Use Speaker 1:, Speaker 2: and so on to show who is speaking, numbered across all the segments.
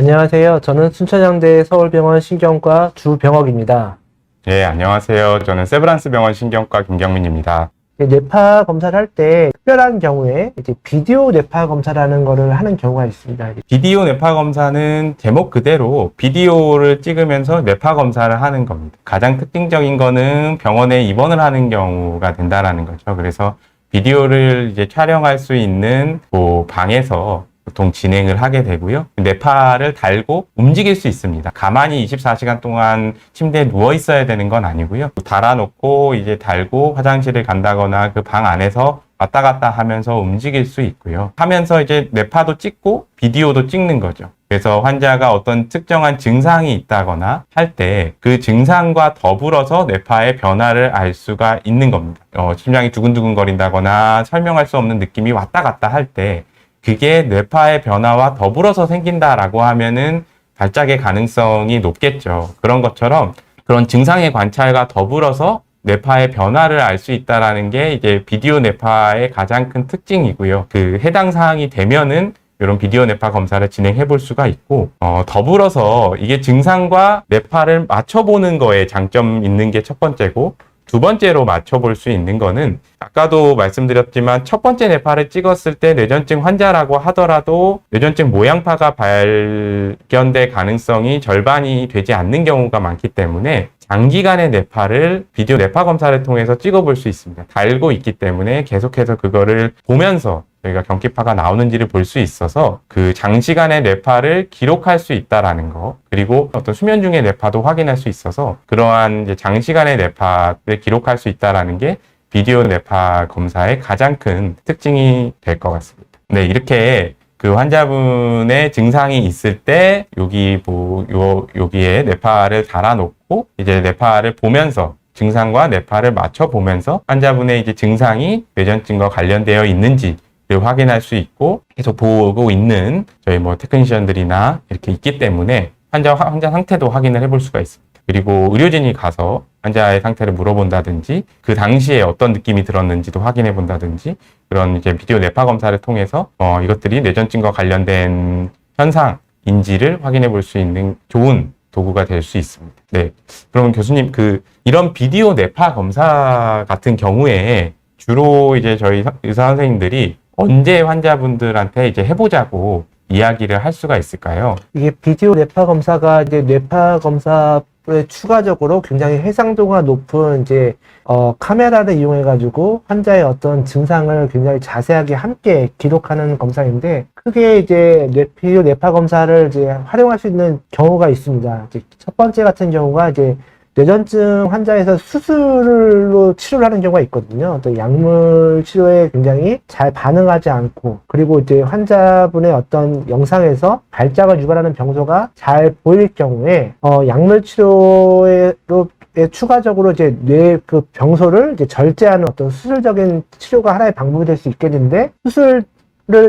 Speaker 1: 안녕하세요. 저는 순천향대 서울병원 신경과 주병옥입니다.
Speaker 2: 네, 안녕하세요. 저는 세브란스 병원 신경과 김경민입니다.
Speaker 1: 뇌파 검사를 할 때 특별한 경우에 이제 비디오 뇌파 검사라는 거를 하는 경우가 있습니다.
Speaker 2: 비디오 뇌파 검사는 제목 그대로 비디오를 찍으면서 뇌파 검사를 하는 겁니다. 가장 특징적인 거는 병원에 입원을 하는 경우가 된다라는 거죠. 그래서 비디오를 이제 촬영할 수 있는 방에서 보통 진행을 하게 되고요. 뇌파를 달고 움직일 수 있습니다. 가만히 24시간 동안 침대에 누워 있어야 되는 건 아니고요. 달아놓고 이제 달고 화장실을 간다거나 그 방 안에서 왔다 갔다 하면서 움직일 수 있고요. 하면서 이제 뇌파도 찍고 비디오도 찍는 거죠. 그래서 환자가 어떤 특정한 증상이 있다거나 할 때 그 증상과 더불어서 뇌파의 변화를 알 수가 있는 겁니다. 심장이 두근두근 거린다거나 설명할 수 없는 느낌이 왔다 갔다 할 때 그게 뇌파의 변화와 더불어서 생긴다라고 하면은 발작의 가능성이 높겠죠. 그런 것처럼 그런 증상의 관찰과 더불어서 뇌파의 변화를 알 수 있다라는 게 이제 비디오 뇌파의 가장 큰 특징이고요. 그 해당 사항이 되면은 이런 비디오 뇌파 검사를 진행해 볼 수가 있고, 더불어서 이게 증상과 뇌파를 맞춰보는 거에 장점 있는 게 첫 번째고, 두 번째로 맞춰볼 수 있는 거는 아까도 말씀드렸지만 첫 번째 뇌파를 찍었을 때 뇌전증 환자라고 하더라도 뇌전증 모양파가 발견될 가능성이 절반이 되지 않는 경우가 많기 때문에 장기간의 뇌파를 비디오 뇌파 검사를 통해서 찍어볼 수 있습니다. 달고 있기 때문에 계속해서 그거를 보면서 저희가 경기파가 나오는지를 볼 수 있어서 그 장시간의 뇌파를 기록할 수 있다라는 거, 그리고 어떤 수면 중의 뇌파도 확인할 수 있어서 그러한 이제 장시간의 뇌파를 기록할 수 있다라는 게 비디오 뇌파 검사의 가장 큰 특징이 될 것 같습니다. 네, 이렇게 그 환자분의 증상이 있을 때 여기에 뇌파를 달아놓고 이제 뇌파를 보면서 증상과 뇌파를 맞춰 보면서 환자분의 이제 증상이 뇌전증과 관련되어 있는지 확인할 수 있고 계속 보고 있는 저희 테크니션들이나 이렇게 있기 때문에 환자 상태도 확인을 해볼 수가 있습니다. 그리고 의료진이 가서 환자의 상태를 물어본다든지 그 당시에 어떤 느낌이 들었는지도 확인해 본다든지 그런 이제 비디오 뇌파 검사를 통해서 이것들이 뇌전증과 관련된 현상인지를 확인해 볼 수 있는 좋은 도구가 될 수 있습니다. 네, 그러면 교수님 이런 비디오 뇌파 검사 같은 경우에 주로 이제 저희 의사 선생님들이 언제 환자분들한테 이제 해보자고 이야기를 할 수가 있을까요?
Speaker 1: 이게 비디오 뇌파 검사가 이제 뇌파 검사에 추가적으로 굉장히 해상도가 높은 이제 카메라를 이용해 가지고 환자의 어떤 증상을 굉장히 자세하게 함께 기록하는 검사인데 크게 이제 비디오 뇌파 검사를 이제 활용할 수 있는 경우가 있습니다. 이제 첫 번째 같은 경우가 이제 뇌전증 환자에서 수술로 치료를 하는 경우가 있거든요. 또 약물 치료에 굉장히 잘 반응하지 않고, 그리고 이제 환자분의 어떤 영상에서 발작을 유발하는 병소가 잘 보일 경우에, 약물 치료로 추가적으로 이제 뇌 그 병소를 이제 절제하는 어떤 수술적인 치료가 하나의 방법이 될 수 있겠는데, 수술을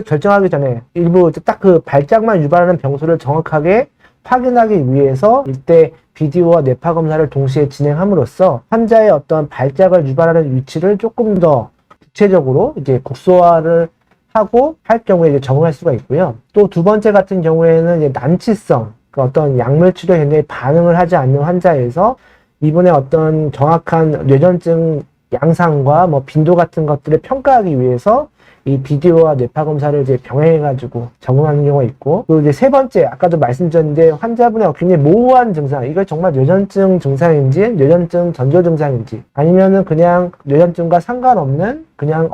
Speaker 1: 결정하기 전에 일부 딱 그 발작만 유발하는 병소를 정확하게 확인하기 위해서 이때 비디오와 뇌파 검사를 동시에 진행함으로써 환자의 어떤 발작을 유발하는 위치를 조금 더 구체적으로 이제 국소화를 하고 할 경우에 이제 적응할 수가 있고요. 또 두 번째 같은 경우에는 이제 난치성, 그 어떤 약물 치료에 굉장히 반응을 하지 않는 환자에서 이분의 어떤 정확한 뇌전증 양상과 빈도 같은 것들을 평가하기 위해서 이 비디오와 뇌파 검사를 이제 병행해가지고 적응하는 경우가 있고, 그리고 이제 세 번째, 아까도 말씀드렸는데 환자분의 굉장히 모호한 증상, 이걸 정말 뇌전증 증상인지, 뇌전증 전조 증상인지, 아니면은 그냥 뇌전증과 상관없는 그냥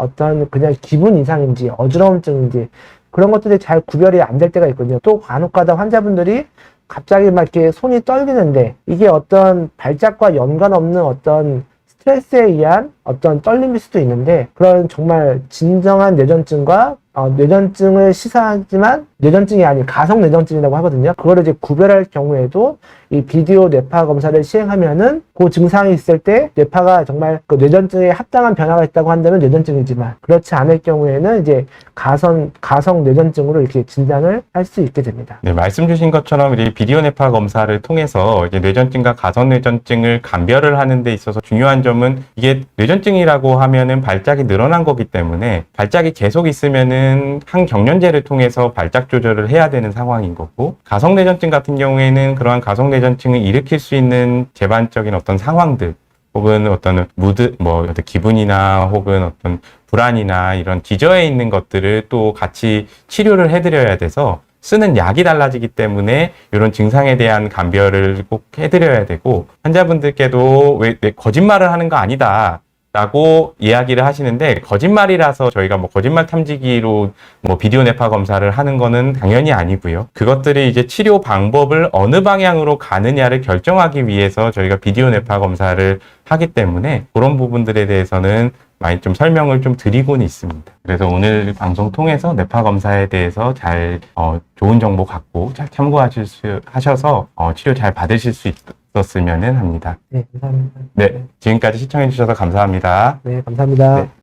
Speaker 1: 기분 이상인지, 어지러움증인지, 그런 것들이 잘 구별이 안 될 때가 있거든요. 또 간혹가다 환자분들이 갑자기 막 이렇게 손이 떨리는데, 이게 어떤 발작과 연관 없는 어떤 스트레스에 의한 어떤 떨림일 수도 있는데, 그런 정말 진정한 뇌전증과 뇌전증을 시사하지만 뇌전증이 아닌 가성 뇌전증이라고 하거든요. 그거를 이제 구별할 경우에도 이 비디오 뇌파 검사를 시행하면은 그 증상이 있을 때 뇌파가 정말 그 뇌전증에 합당한 변화가 있다고 한다면 뇌전증이지만, 그렇지 않을 경우에는 이제 가성 뇌전증으로 이렇게 진단을 할 수 있게 됩니다.
Speaker 2: 네, 말씀 주신 것처럼 이 비디오 뇌파 검사를 통해서 이제 뇌전증과 가성 뇌전증을 감별을 하는 데 있어서 중요한 점은 이게 뇌전증이라고 하면은 발작이 늘어난 거기 때문에 발작이 계속 있으면은 경우에는 항경련제를 통해서 발작 조절을 해야 되는 상황인 거고, 가성내전증 같은 경우에는 그러한 가성내전증을 일으킬 수 있는 제반적인 어떤 상황들, 혹은 어떤 어떤 기분이나 혹은 어떤 불안이나 이런 기저에 있는 것들을 또 같이 치료를 해드려야 돼서 쓰는 약이 달라지기 때문에 이런 증상에 대한 감별을 꼭 해드려야 되고, 환자분들께도 왜 거짓말을 하는 거 아니다 라고 이야기를 하시는데, 거짓말이라서 저희가 뭐 거짓말 탐지기로 뭐 비디오 뇌파 검사를 하는 거는 당연히 아니고요. 그것들이 이제 치료 방법을 어느 방향으로 가느냐를 결정하기 위해서 저희가 비디오 뇌파 검사를 하기 때문에 그런 부분들에 대해서는 많이 좀 설명을 좀 드리고는 있습니다. 그래서 오늘 방송 통해서 뇌파 검사에 대해서 잘 좋은 정보 갖고 잘 참고하셔서 치료 잘 받으실 수 있었으면 합니다.
Speaker 1: 네, 감사합니다.
Speaker 2: 네, 지금까지 시청해 주셔서 감사합니다.
Speaker 1: 네, 감사합니다.
Speaker 2: 네.